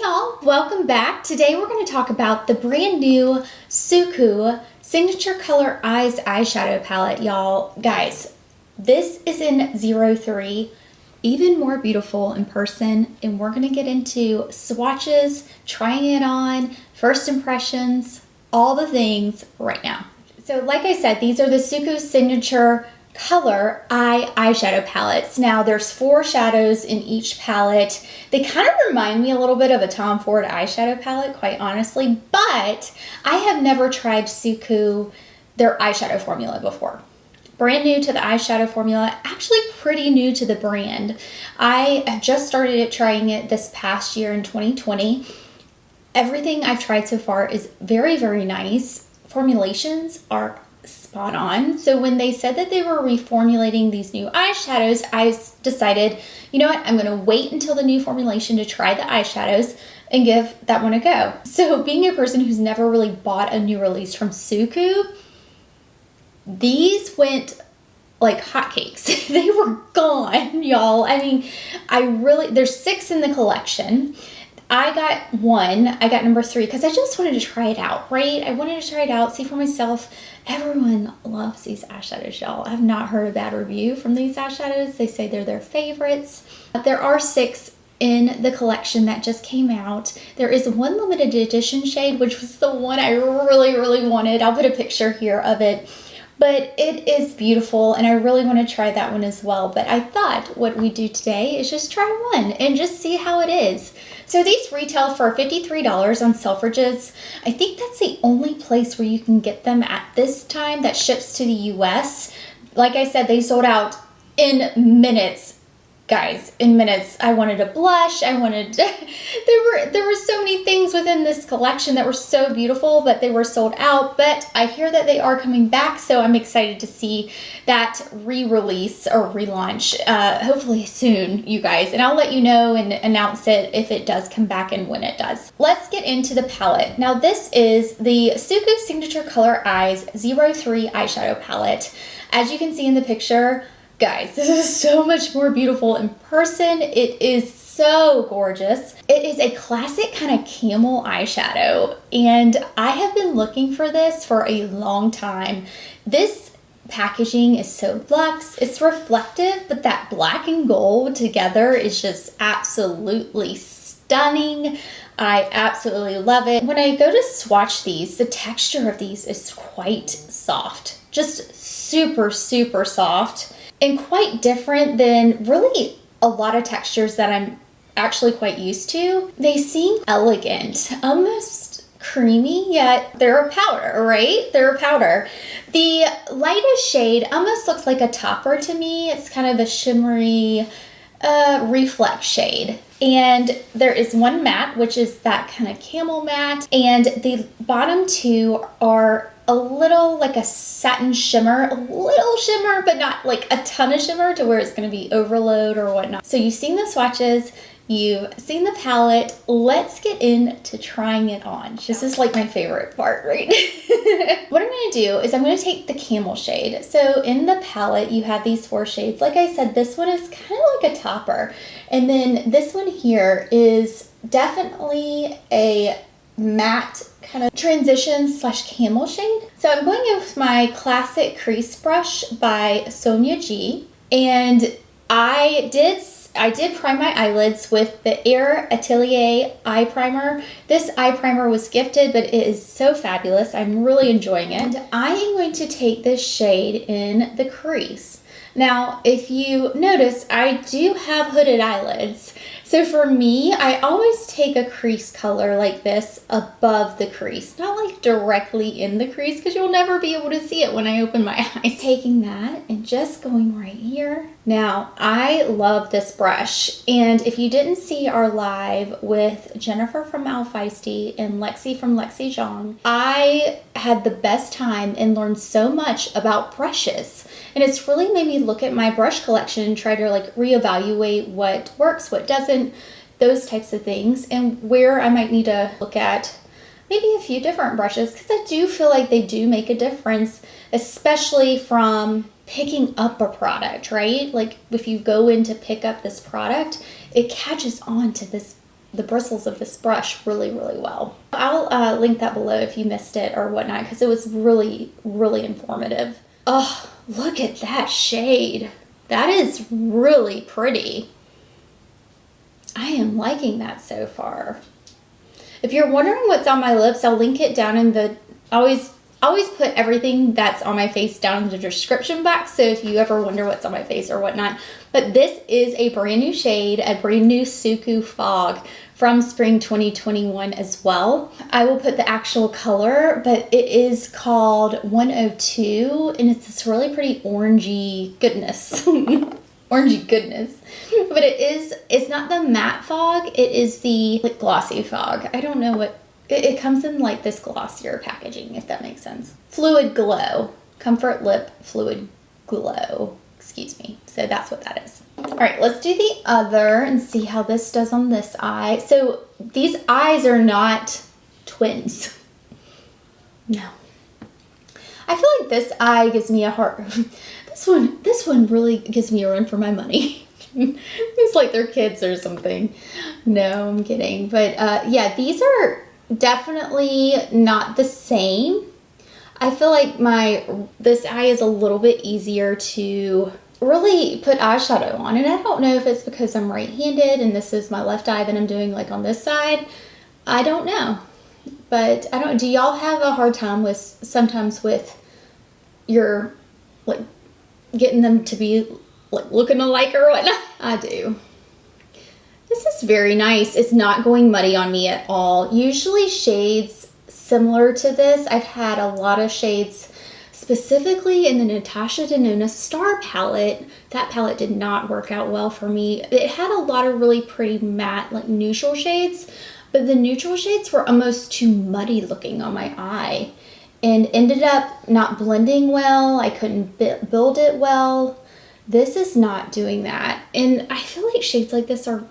y'all, welcome back. Today we're going to talk about the brand new Suqqu Signature Color Eyes eyeshadow palette, y'all. Guys, this is in 03, even more beautiful in person, and we're going to get into swatches, trying it on, first impressions, all the things right now. So like I said, these are the Suqqu Signature Color Eye eyeshadow palettes. Now there's 4 shadows in each palette. They kind of remind me a little bit of a Tom Ford eyeshadow palette, quite honestly, but I have never tried Suqqu, their eyeshadow formula before. Brand new to the eyeshadow formula, actually pretty new to the brand. I have just started trying it this past year in 2020. Everything I've tried so far is very, very nice. Formulations are spot on. So when they said that they were reformulating these new eyeshadows, I decided, you know what, I'm going to wait until the new formulation to try the eyeshadows and give that one a go. So being a person who's never really bought a new release from Suqqu, these went like hotcakes. They were gone, y'all. I mean, there's 6 in the collection. I got 1, I got number 3 because I just wanted to try it out, right? I wanted to try it out, see for myself. Everyone loves these eyeshadows, y'all. I have not heard a bad review from these eyeshadows. They say they're their favorites. There are 6 in the collection that just came out. There is one limited edition shade, which was the one I really, really wanted. I'll put a picture here of it. But it is beautiful, and I really want to try that one as well. But I thought what we do today is just try one and just see how it is. So these retail for $53 on Selfridges. I think that's the only place where you can get them at this time that ships to the US. Like I said, they sold out in minutes. Guys, in minutes. I wanted a blush. I wanted there were so many things within this collection that were so beautiful, but they were sold out. But I hear that they are coming back, so I'm excited to see that re-release or relaunch hopefully soon, you guys. And I'll let you know and announce it if it does come back and when it does. Let's get into the palette. Now this is the Suqqu Signature Color Eyes 03 eyeshadow palette. As you can see in the picture, guys, this is so much more beautiful in person. It is so gorgeous. It is a classic kind of camel eyeshadow, and I have been looking for this for a long time. This packaging is so luxe. It's reflective, but that black and gold together is just absolutely stunning. I absolutely love it. When I go to swatch these, the texture of these is quite soft. Just super, super soft. And quite different than really a lot of textures that I'm actually quite used to. They seem elegant, almost creamy, yet they're a powder, right? They're a powder. The lightest shade almost looks like a topper to me. It's kind of a shimmery reflect shade. And there is one matte, which is that kind of camel matte. And the bottom 2 are a little like a satin shimmer, a little shimmer, but not like a ton of shimmer to where it's going to be overload or whatnot. So you've seen the swatches, you've seen the palette. Let's get into trying it on. This is like my favorite part, right? What I'm going to do is I'm going to take the camel shade. So in the palette, you have these 4 shades. Like I said, this one is kind of like a topper. And then this one here is definitely a matte kind of transition / camel shade. So I'm going in with my classic crease brush by Sonia G, and I did prime my eyelids with the Air Atelier eye primer. This eye primer was gifted, but it is so fabulous. I'm really enjoying it. And I am going to take this shade in the crease. Now, if you notice, I do have hooded eyelids. So for me, I always take a crease color like this above the crease, not like directly in the crease, because you'll never be able to see it when I open my eyes. Taking that and just going right here. Now, I love this brush, and if you didn't see our live with Jennifer from Al Feisty and Lexi from Lexi Zhang, I had the best time and learned so much about brushes. And it's really made me look at my brush collection and try to like reevaluate what works, what doesn't, those types of things, and where I might need to look at maybe a few different brushes, because I do feel like they do make a difference, especially from picking up a product, right? Like if you go in to pick up this product, it catches on to this the bristles of this brush really, really well. I'll link that below if you missed it or whatnot, because it was really, really informative. Oh, look at that shade. That is really pretty. I am liking that so far. If you're wondering what's on my lips, I'll link it down in the, I always put everything that's on my face down in the description box, so if you ever wonder what's on my face or whatnot. But this is a brand new shade, a brand new Suqqu Fog from spring 2021 as well. I will put the actual color, but it is called 102, and it's this really pretty orangey goodness. Orangey goodness. But it's not the matte fog, it is the like glossy fog. I don't know what, it comes in like this glossier packaging, if that makes sense. Fluid Glow, Comfort Lip Fluid Glow, excuse me. So that's what that is. All right, let's do the other and see how this does on this eye. So these eyes are not twins. No. I feel like this eye gives me a heart. This one really gives me a run for my money. It's like they're kids or something. No, I'm kidding. But yeah, these are definitely not the same. I feel like this eye is a little bit easier to really put eyeshadow on, and I don't know if it's because I'm right-handed and this is my left eye that I'm doing like on this side. I don't know, but do y'all have a hard time with sometimes with your like getting them to be like looking alike or whatnot? I do. This is very nice. It's not going muddy on me at all. Usually shades similar to this, I've had a lot of shades specifically in the Natasha Denona Star palette. That palette did not work out well for me. It had a lot of really pretty matte, like neutral shades, but the neutral shades were almost too muddy looking on my eye and ended up not blending well. I couldn't build it well. This is not doing that. And I feel like shades like this are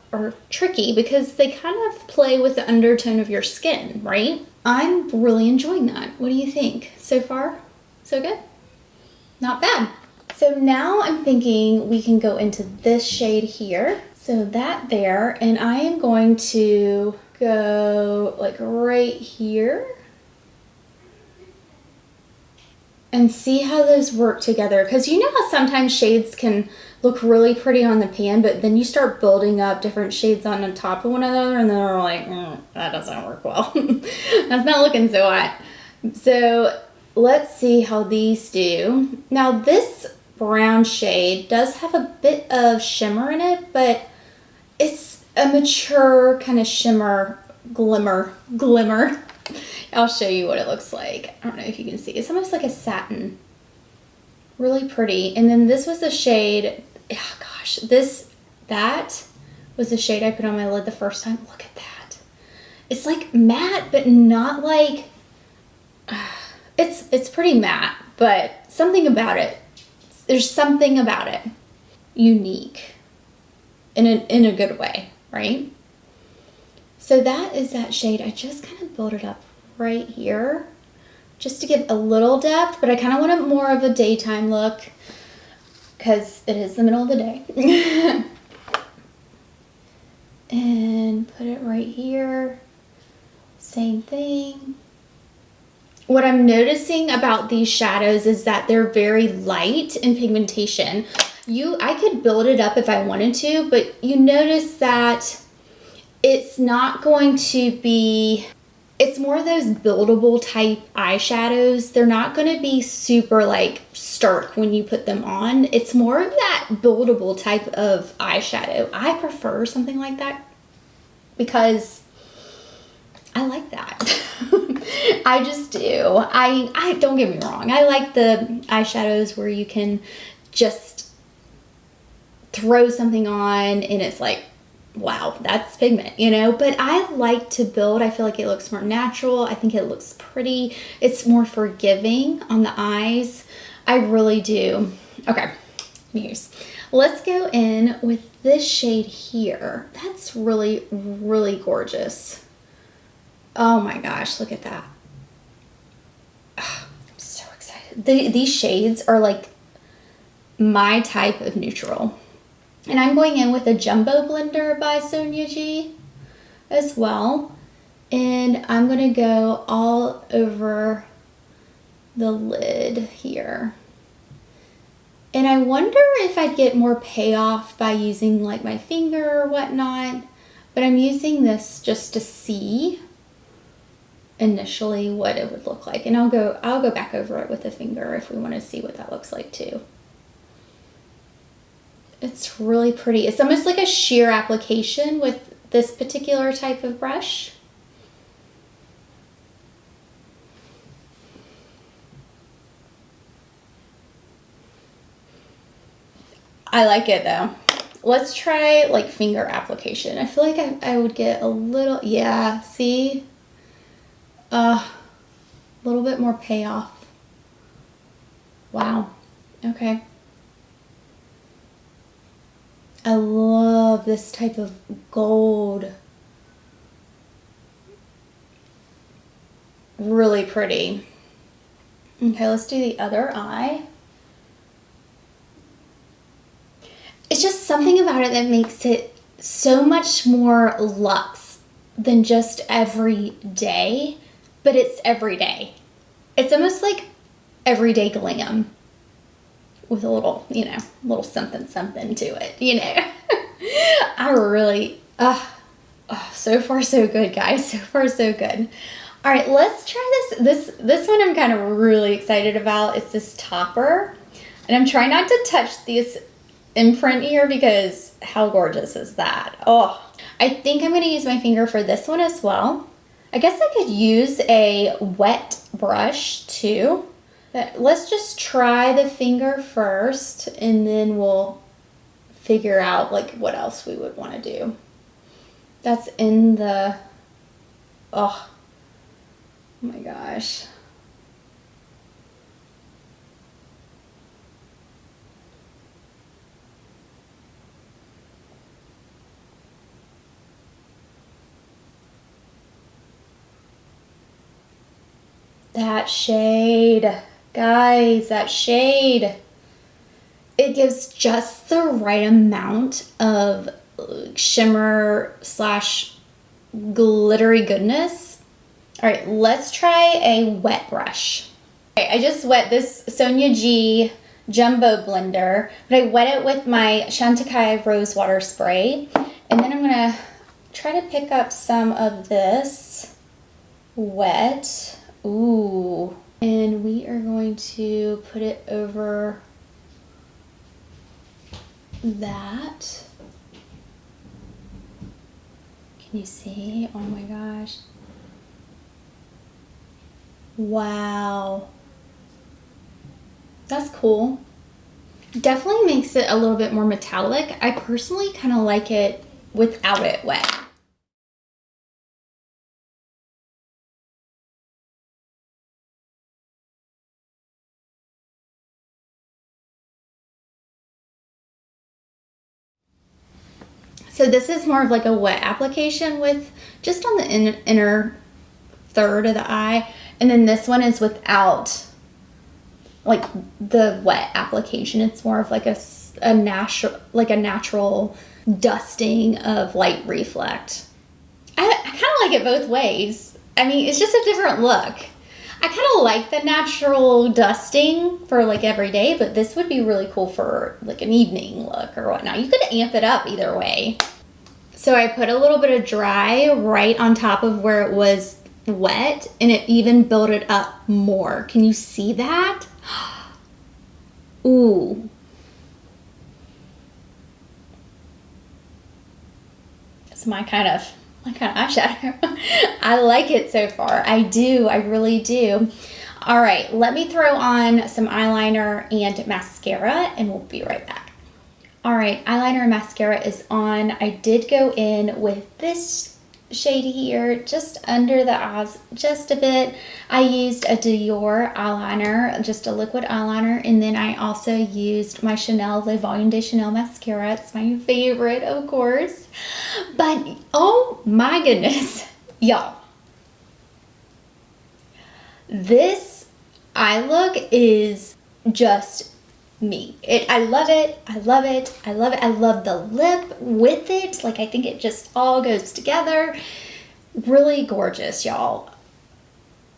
tricky because they kind of play with the undertone of your skin, right? I'm really enjoying that. What do you think? So far, so good? Not bad. So now I'm thinking we can go into this shade here. So that there, and I am going to go like right here and see how those work together. Because you know how sometimes shades can look really pretty on the pan, but then you start building up different shades on the top of one another and then they're like, that doesn't work well. That's not looking so hot. So let's see how these do. Now this brown shade does have a bit of shimmer in it, but it's a mature kind of shimmer, glimmer. I'll show you what it looks like. I don't know if you can see. It's almost like a satin. Really pretty. And then this was the shade, oh gosh, that was the shade I put on my lid the first time. Look at that. It's like matte, but not like, it's pretty matte, but something about it. There's something about it unique in a good way, right? So that is that shade. I just kind of built it up right here just to give a little depth, but I kind of want it more of a daytime look because it is the middle of the day. And put it right here. Same thing. What I'm noticing about these shadows is that they're very light in pigmentation. I could build it up if I wanted to, but you notice that it's not going to be, it's more of those buildable type eyeshadows. They're not going to be super like stark when you put them on. It's more of that buildable type of eyeshadow. I prefer something like that because I like that. I just do. I don't get me wrong. I like the eyeshadows where you can just throw something on and it's like, wow, that's pigment, you know? But I like to build. I feel like it looks more natural. I think it looks pretty. It's more forgiving on the eyes. I really do. Okay, here's. Let's go in with this shade here. That's really, really gorgeous. Oh my gosh, look at that. Oh, I'm so excited. These shades are like my type of neutral. And I'm going in with a Jumbo Blender by Sonia G. as well. And I'm gonna go all over the lid here. And I wonder if I'd get more payoff by using like my finger or whatnot, but I'm using this just to see initially what it would look like. And I'll go back over it with a finger if we want to see what that looks like too. It's really pretty. It's almost like a sheer application with this particular type of brush. I like it though. Let's try like finger application. I feel like I would get a little, yeah, see? A little bit more payoff. Wow, okay. I love this type of gold. Really pretty. Okay, let's do the other eye. It's just something about it that makes it so much more luxe than just every day, but it's every day. It's almost like everyday glam with a little, you know, little something something to it, you know. I really, so far so good, guys. So far so good. All right, let's try this one I'm kind of really excited about. It's this topper. And I'm trying not to touch this imprint here because how gorgeous is that? Oh, I think I'm gonna use my finger for this one as well. I guess I could use a wet brush too. But let's just try the finger first and then we'll figure out like what else we would want to do. That's in the, oh my gosh. That shade, guys, that shade. It gives just the right amount of shimmer slash glittery goodness. All right, let's try a wet brush. Okay, I just wet this Sonia G Jumbo Blender, but I wet it with my Chantecaille Rose Water Spray. And then I'm gonna try to pick up some of this wet. Ooh, and we are going to put it over that. Can you see? Oh my gosh. Wow. That's cool. Definitely makes it a little bit more metallic. I personally kind of like it without it wet. So this is more of like a wet application with just on the inner third of the eye. And then this one is without like the wet application. It's more of like a natural dusting of light reflect. I kind of like it both ways. I mean, it's just a different look. I kind of like the natural dusting for like every day, but this would be really cool for like an evening look or whatnot. You could amp it up either way. So I put a little bit of dry right on top of where it was wet, and it even built it up more. Can you see that? Ooh. It's my kind of eyeshadow. I like it so far. I do. I really do. All right, let me throw on some eyeliner and mascara and we'll be right back. All right, eyeliner and mascara is on. I did go in with this shade here, just under the eyes, just a bit. I used a Dior eyeliner, just a liquid eyeliner, and then I also used my Chanel Le Volume de Chanel mascara. It's my favorite, of course. But oh my goodness, y'all. This eye look is just me. I love it. I love it. I love it. I love the lip with it. Like, I think it just all goes together. Really gorgeous, y'all.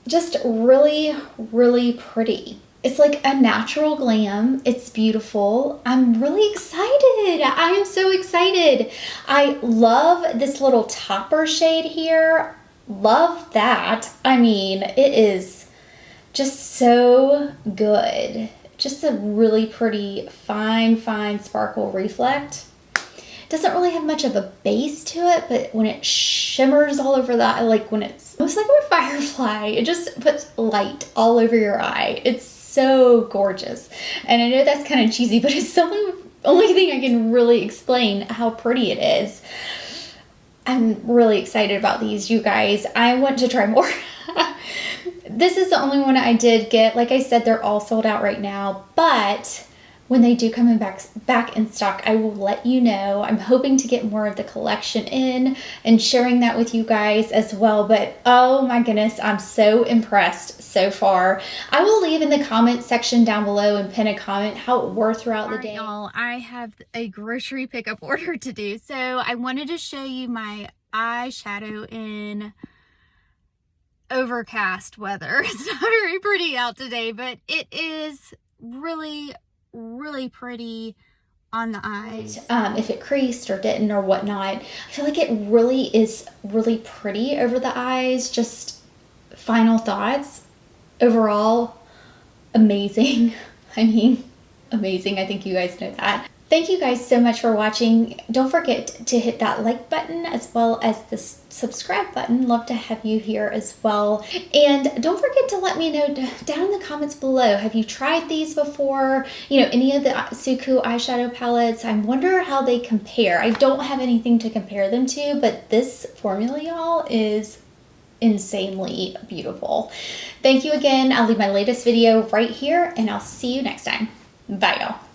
Just really, really pretty. It's like a natural glam. It's beautiful. I'm really excited. I am so excited. I love this little topper shade here. Love that. I mean, it is just so good. Just a really pretty, fine sparkle reflect. Doesn't really have much of a base to it, but when it shimmers all over that, like when it's almost like a firefly, it just puts light all over your eye. It's so gorgeous. And I know that's kind of cheesy, but it's the only thing I can really explain how pretty it is. I'm really excited about these, you guys. I want to try more. This is the only one I did get. Like I said, they're all sold out right now, but when they do come in back in stock, I will let you know. I'm hoping to get more of the collection in and sharing that with you guys as well. But oh my goodness, I'm so impressed so far. I will leave in the comment section down below and pin a comment how it wore throughout the day. Y'all, I have a grocery pickup order to do. So I wanted to show you my eyeshadow in overcast weather. It's not very pretty out today, but it is really pretty on the eyes. If it creased or didn't or whatnot, I feel like it really is really pretty over the eyes. Just final thoughts. Overall, amazing. I mean, amazing. I think you guys know that. Thank you guys so much for watching. Don't forget to hit that like button as well as this subscribe button. Love to have you here as well. And don't forget to let me know down in the comments below. Have you tried these before? You know, any of the Suqqu eyeshadow palettes? I wonder how they compare. I don't have anything to compare them to, but this formula, y'all, is insanely beautiful. Thank you again. I'll leave my latest video right here, and I'll see you next time. Bye, y'all.